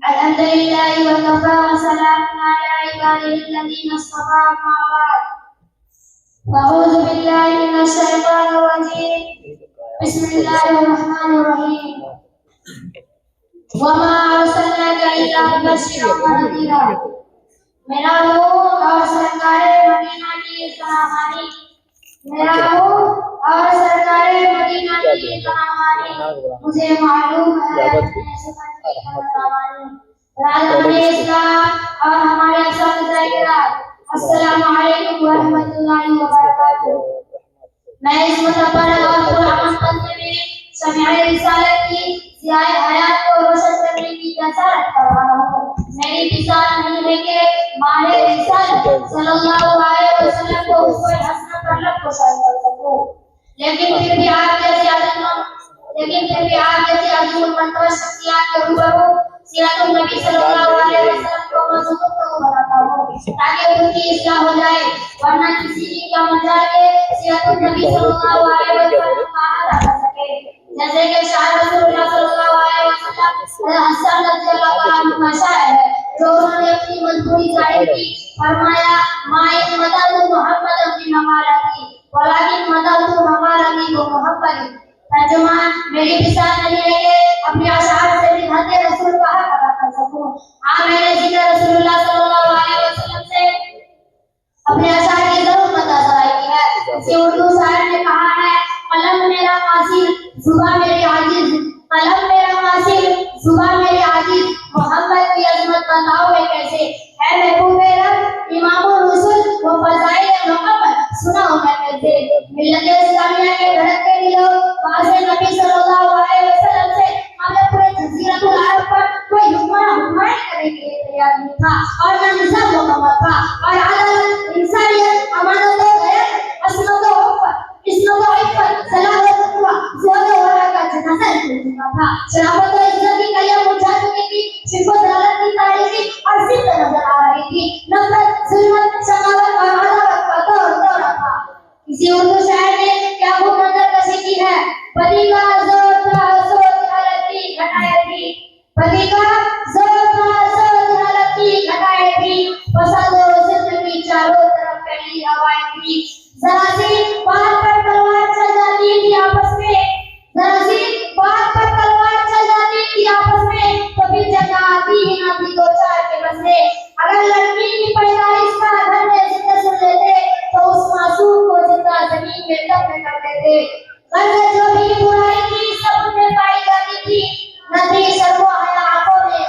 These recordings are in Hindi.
अल्हम्दुलिल्लाह व कफा व सलामुन अला इबादिल्लज़ीना इस्तफ़ा अम्मा बाद अऊज़ु बिल्लाहि मिनश शैतानिर रजीम बिस्मिल्लाहिर रहमानिर रहीम वमा अरसलनाका इल्ला बशीरन व नज़ीरा। मेरा रूह और सरकारे मदीना की सलामानी, मेरा रूह और सरकारे मदीना की सलामानी, मुझे मालूम है इस्लाम और हमारे अस्सलामु अलैकुम व रहमतुल्लाहि व बरकातुहू। मैं इस मुतबर और कुरान पढ़ने में शमीए रिसालत की सियाए हयात को रोशन करने की जसारत कर रहा हूँ। मेरी बिसात नहीं है कि माहे रिसालत सल्लल्लाहु अलैहि वसल्लम को उसको हसन पर लब को शामिल कर सकूं, लेकिन फिर भी आप जैसे अजीम मंतवा शख्सियत के रूबरू सीरतुन नबी सल्लल्लाहु अलैहि वसल्लम को मजबूत बनाता हूँ ताकि उनकी इस्लाह हो जाए, वरना किसी की क्या मजाल के सीरतुन नबी सल्लल्लाहु अलैहि वसल्लम कहा जा सके। जैसे कि शाह रसूलुल्लाह सल्लल्लाहु अलैहि वसल्लम हसन रज़ियल्लाहु अन्हु का शायर है, जो उन्होंने अपनी मजबूरी जाहिर की, फरमाया माए मदद मोहम्मद अपनी ममालती वलाकिन मदद ममालती को मोहब्बत। तर्जुमा, मेरी बिसात नहीं है कि अपने अशार से भी हद रसूल का हक अदा कर सकूं। हाँ, मैंने जिक्र रसूलुल्लाह सल्लल्लाहु अलैहि वसल्लम से अपने अशार की जरूर मदद कराई है। इसी उर्दू शायर ने कहा है, कलम मेरा कासिर जुबान मेरी आजिज, कलम मेरा कासिर जुबान मेरी आजिज, मोहम्मद की अजमत बताओ मैं कैसे। है महबूबे रब इमामुर रसूल वो फज़ाइल मुकम्मल सुनाओ मैं कैसे। मिल्लत इस्लामिया के धड़कते दिलों वाज़े नबी सल्लल्लाहु अलैहि वसल्लम से हमें पूरे जज़ीरतुल अरब पर कोई हुक्मरान करने के लिए तैयार नहीं था, और न निज़ाम मुकम्मल था, और अदल इंसानियत अमानत गैरत असमत इस्मत इफ़्फ़त सलामत तक़वा ज़ोर वरा का जनाजा निकल चुका था। शराफत और इज्जत की कलियां मुरझा चुकी थी, शिफ़त दौलत की तारीकी और जिद्द नजर आ रही थी, नफरत जुल्मत शकावत और अदावत का दौर था। किसी उर्दू शायर ने क्या वो मंजर कशी की है, पति का जोर था सोच हालत की घटाए थी, पति का जोर था सोच हालत की घटाए थी, फसाद और जिद्द की चारों तरफ फैली हवाएं थी। जरा सी बात पर तलवार चल जाती थी आपस में, जरा सी बात पर तलवार चल जाती थी आपस में, तो फिर जगह आती ही ना थी दो चार के बसने। अगर लड़की की पैदाइश का घर में जिंदा सुन लेते तो उस मासूम को जिंदा जमीन में दफन कर देते। घर में जो भी बुराई थी सब में पाई जाती थी, न थी शर्म हया आंखों में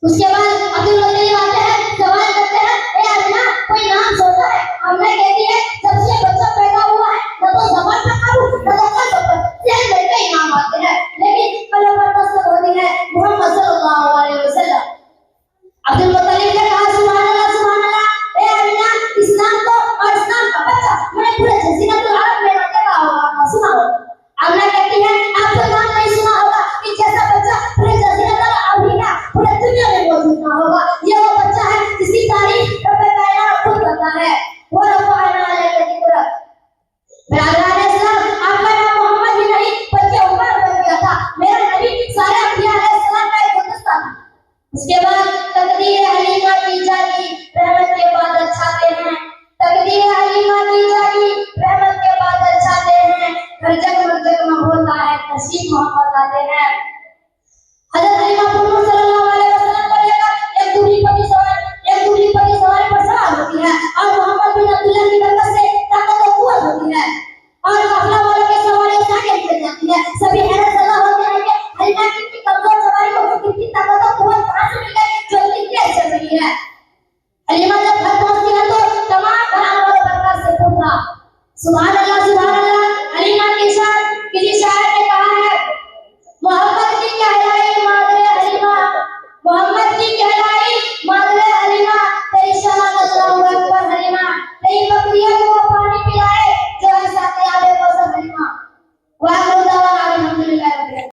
उसके बाद अब्दुल मुत्तलिब आते हैं, सवाल करते हैं, ए अम्मा कोई नाम सोचा है? अम्मा कहती है जब से बच्चा पैदा हुआ है न तो जबान पर काबू न तो कल पर सिर्फ लड़के ही नाम आते हैं, लेकिन कल पर दस्तक होती है मोहम्मद सल्लल्लाहु अलैहि वसल्लम। अब्दुल मुत्तलिब ने कहा सुभान अल्लाह, ए अम्मा इस्लाम को और इस्लाम का बच्चा मैंने पूरे जज़ीरतुल अरब में ना देखा होगा, सुना होगा। अम्मा कहती है आप तो नाम नहीं सुना होगा कि जैसा बच्चा पूरे जज़ीरतुल अरब ही क्या पूरे दुनिया में मौजूद ना होगा। ये वो बच्चा है जिसकी तारीफ रब्बे कायनात खुद करता है। वो रफ़अना अलैका ज़िक्रा। मेरा इस्लाम आपका नाम मोहम्मद ही नहीं बल्कि उमर बन गया था। मेरा नबी सारे अंबिया अलैहिस्सलाम का एक गुलदस्ता था। उसके बाद तकदीर हलीमा की जागी रहमत के बादल छाते हैं, तकदीर हलीमा की जागी रहमत के बादल छाते हैं, हर जगमग होता है नसीब मोहम्मद आते हैं। हजरत हलीमा पुन्नु सल्लल्लाहु अलैहि वसल्लम को लेकर एक दूरी पकी सवारी पर सवार होती है और मोहम्मद बिन अब्दुल्लाह की बरकत से ताकत और कुव्वत होती है और काफिला वालों की सवारी आगे निकल जाती है। सभी हैरत ज़दा होते हैं कि हलीमा की कमजोर सवारी को कितनी ताकत और कुव्वत कहां से मिल गई जो इतनी तेज चल रही है। हलीमा जब घर पहुंचती है तो तमाम घराने वालों बरकत से पूछा सुभान अल्लाह